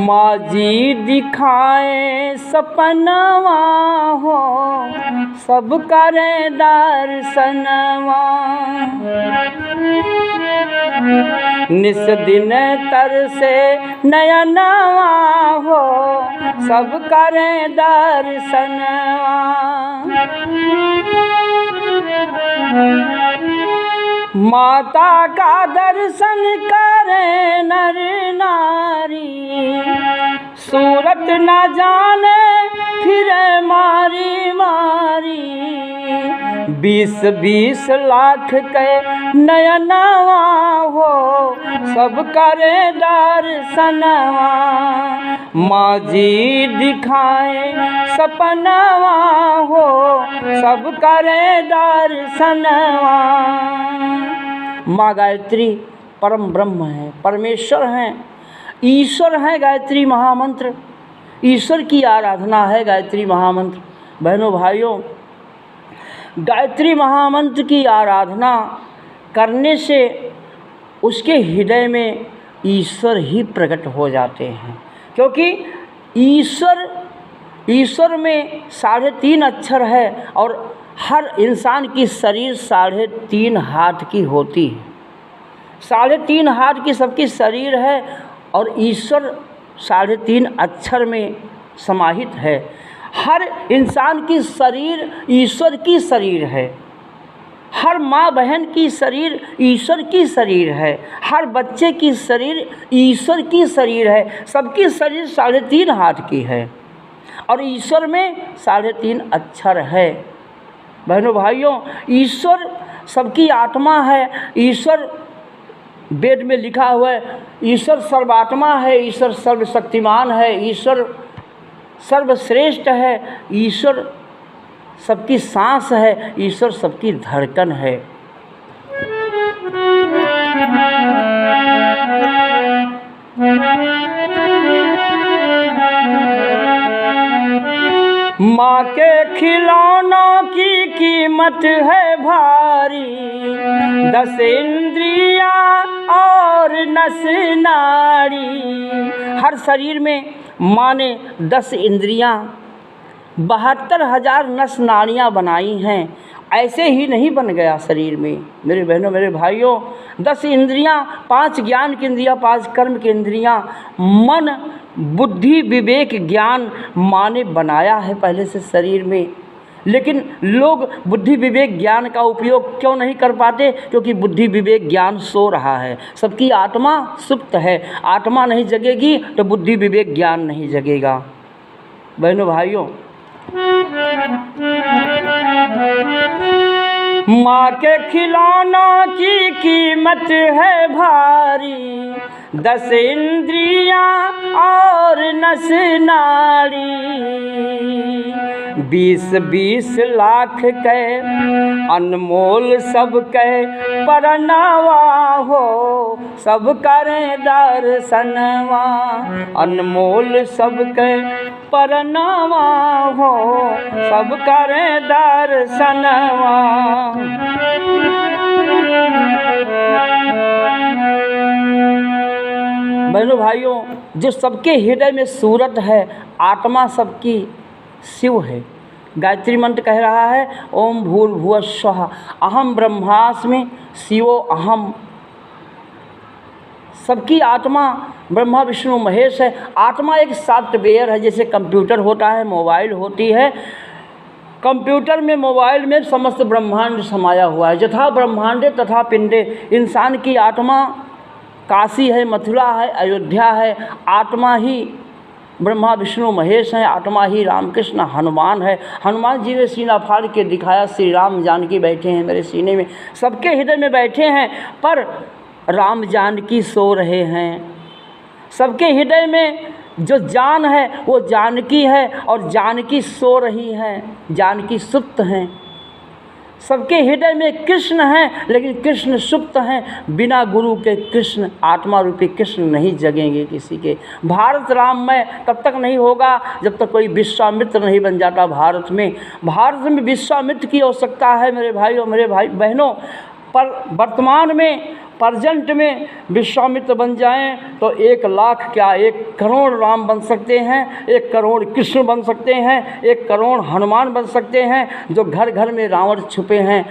माँ जी दिखाए सपनवा हो, सब करे दर्शनवा। निस दिन तरसे नयनवा हो, सब करे दर्शनवा। माता का दर्शन करे नर नारी, सूरत न जाने फिरे मारी मारी। 20-20 लाख के नयनवा हो, सब करे दर्शनवा। माँ जी दिखाए सपनवा हो, सब करे दर्शनवा। माँ गायत्री परम ब्रह्म है, परमेश्वर हैं, ईश्वर हैं। गायत्री महामंत्र ईश्वर की आराधना है। गायत्री महामंत्र बहनों भाइयों, गायत्री महामंत्र की आराधना करने से उसके हृदय में ईश्वर ही प्रकट हो जाते हैं, क्योंकि ईश्वर में 3.5 अक्षर है और हर इंसान की शरीर 3.5 हाथ की होती है। 3.5 हाथ की सबकी शरीर है और ईश्वर 3.5 अक्षर में समाहित है। हर इंसान की शरीर ईश्वर की शरीर है। हर माँ बहन की शरीर ईश्वर की शरीर है। हर बच्चे की शरीर ईश्वर की शरीर है। सबकी शरीर 3.5 हाथ की है और ईश्वर में 3.5 अक्षर है। बहनों भाइयों, ईश्वर सबकी आत्मा है। ईश्वर वेद में लिखा हुआ है, ईश्वर सर्वात्मा है, ईश्वर सर्वशक्तिमान है, ईश्वर सर्वश्रेष्ठ है, ईश्वर सबकी सांस है, ईश्वर सबकी धड़कन है। माँ के खिलौनों की कीमत है भारी, 10 इंद्रियाँ और नस नाड़ी। हर शरीर में माँ ने 10 इंद्रियाँ, 72,000 नस नाड़ियाँ बनाई हैं। ऐसे ही नहीं बन गया शरीर में मेरे बहनों मेरे भाइयों। 10 इंद्रियाँ, 5 ज्ञान की इंद्रियाँ, 5 कर्म की इंद्रियाँ, मन बुद्धि विवेक ज्ञान माँ ने बनाया है पहले से शरीर में। लेकिन लोग बुद्धि विवेक ज्ञान का उपयोग क्यों नहीं कर पाते? क्योंकि बुद्धि विवेक ज्ञान सो रहा है। सबकी आत्मा सुप्त है। आत्मा नहीं जगेगी तो बुद्धि विवेक ज्ञान नहीं जगेगा। बहनों भाइयों, माँ के खिलौनों की कीमत है भारी, 10 इंद्रियाँ और नस नाड़ी। 20-20 लाख के अनमोल सब के परनावा हो, सब करें दर्शनवा। अनमोल सब के परनावा हो, सब करें दर्शनवा। बहनों भाइयों, जो सबके हृदय में सूरत है, आत्मा सबकी शिव है। गायत्री मंत्र कह रहा है, ओम भूर्भुवः स्वः अहम ब्रह्मास्मि शिवो अहम। सबकी आत्मा ब्रह्मा विष्णु महेश है। आत्मा एक सॉफ्टवेयर है, जैसे कंप्यूटर होता है, मोबाइल होती है। कंप्यूटर में मोबाइल में समस्त ब्रह्मांड समाया हुआ है। यथा ब्रह्मांडे तथा पिंडे। इंसान की आत्मा काशी है, मथुरा है, अयोध्या है। आत्मा ही ब्रह्मा विष्णु महेश हैं। आत्मा ही रामकृष्ण हनुमान है। हनुमान जी ने सीना फाड़ के दिखाया, श्री राम जानकी बैठे हैं मेरे सीने में। सबके हृदय में बैठे हैं, पर राम जानकी सो रहे हैं। सबके हृदय में जो जान है वो जानकी है और जानकी सो रही हैं, जानकी सुप्त हैं। सबके हृदय में कृष्ण हैं, लेकिन कृष्ण सुप्त हैं। बिना गुरु के कृष्ण, आत्मा रूपी कृष्ण नहीं जगेंगे किसी के। भारत राममय तब तक नहीं होगा जब तक कोई विश्वामित्र नहीं बन जाता भारत में। भारत में विश्वामित्र की आवश्यकता है मेरे भाइयों, मेरे भाई बहनों। पर वर्तमान में प्रेजेंट में विश्वामित्र बन जाएं तो 1 लाख क्या 1 करोड़ राम बन सकते हैं, 1 करोड़ कृष्ण बन सकते हैं, 1 करोड़ हनुमान बन सकते हैं, जो घर घर में रावण छुपे हैं।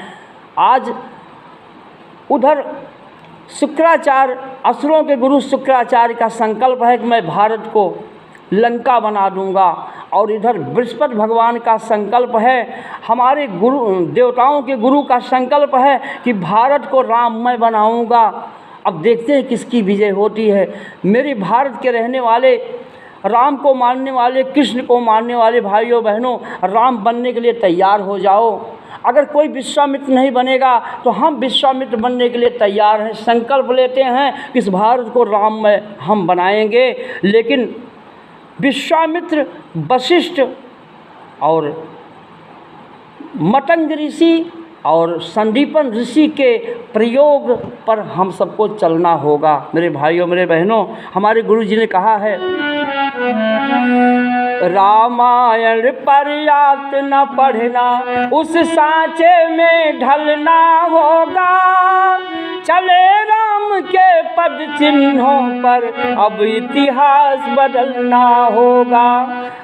आज उधर शुक्राचार्य, असुरों के गुरु शुक्राचार्य का संकल्प है कि मैं भारत को लंका बना दूंगा, और इधर बृहस्पति भगवान का संकल्प है, हमारे गुरु देवताओं के गुरु का संकल्प है कि भारत को राममय बनाऊंगा। अब देखते हैं किसकी विजय होती है। मेरे भारत के रहने वाले, राम को मानने वाले, कृष्ण को मानने वाले भाइयों बहनों, राम बनने के लिए तैयार हो जाओ। अगर कोई विश्वामित्र नहीं बनेगा तो हम विश्वामित्र बनने के लिए तैयार हैं, संकल्प लेते हैं कि इस भारत को राममय हम बनाएंगे। लेकिन विश्वामित्र, वशिष्ठ और मतंग ऋषि और संदीपन ऋषि के प्रयोग पर हम सबको चलना होगा। मेरे भाइयों, मेरे बहनों, हमारे गुरु जी ने कहा है, रामायण पर्याप्त न पढ़ना, उस सांचे में ढलना होगा। चले राम के पद चिन्हों पर अब इतिहास बदलना होगा।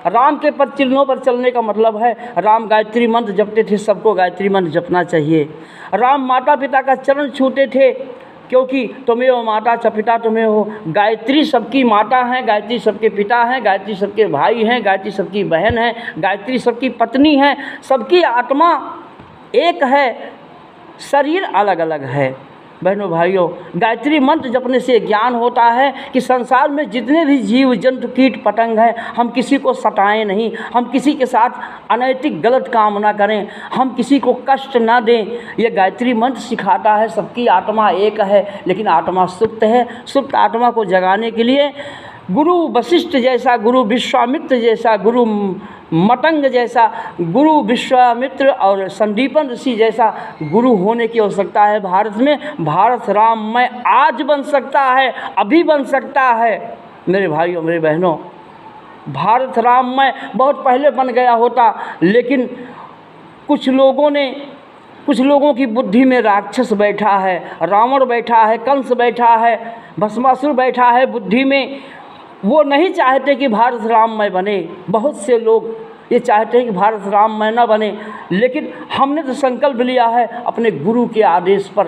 राम के पद चिन्हों पर चलने का मतलब है, राम गायत्री मंत्र जपते थे, सबको गायत्री मंत्र जपना चाहिए। राम माता पिता का चरण छूते थे, क्योंकि तुम्हें हो माता च पिता तुम्हें हो। गायत्री सबकी माता है, गायत्री सबके पिता हैं, गायत्री सबके भाई हैं, गायत्री सबकी बहन है, गायत्री सबकी पत्नी है। सबकी आत्मा एक है, शरीर अलग अलग है। बहनों भाइयों, गायत्री मंत्र जपने से ज्ञान होता है कि संसार में जितने भी जीव जंतु कीट पतंग हैं, हम किसी को सताएं नहीं, हम किसी के साथ अनैतिक गलत काम ना करें, हम किसी को कष्ट ना दें। ये गायत्री मंत्र सिखाता है। सबकी आत्मा एक है, लेकिन आत्मा सुप्त है। सुप्त आत्मा को जगाने के लिए गुरु वशिष्ठ जैसा, गुरु विश्वामित्र जैसा, गुरु मतंग जैसा, गुरु विश्वामित्र और संदीपन ऋषि जैसा गुरु होने की आवश्यकता है भारत में। भारत राममय आज बन सकता है, अभी बन सकता है। मेरे भाइयों, मेरे बहनों, भारत राममय बहुत पहले बन गया होता, लेकिन कुछ लोगों की बुद्धि में राक्षस बैठा है, रावण बैठा है, कंस बैठा है, भस्मासुर बैठा है बुद्धि में। वो नहीं चाहते कि भारत राममय बने। बहुत से लोग ये चाहते हैं कि भारत राममय न बने, लेकिन हमने तो संकल्प लिया है अपने गुरु के आदेश पर,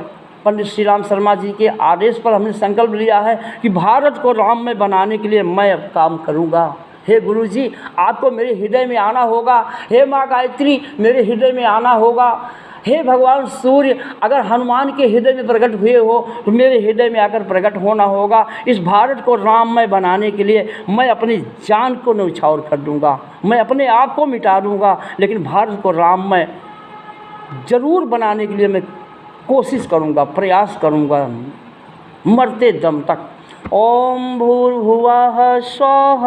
पंडित श्री राम शर्मा जी के आदेश पर हमने संकल्प लिया है कि भारत को राममय बनाने के लिए मैं अब काम करूँगा। हे गुरु जी, आपको मेरे हृदय में आना होगा। हे माँ गायत्री, मेरे हृदय में आना होगा। हे भगवान सूर्य, अगर हनुमान के हृदय में प्रकट हुए हो तो मेरे हृदय में आकर प्रकट होना होगा। इस भारत को राममय बनाने के लिए मैं अपनी जान को न्यौछावर कर दूंगा, मैं अपने आप को मिटा दूंगा, लेकिन भारत को राममय जरूर बनाने के लिए मैं कोशिश करूंगा, प्रयास करूंगा, मरते दम तक। ओम भूर्भुवः स्वः।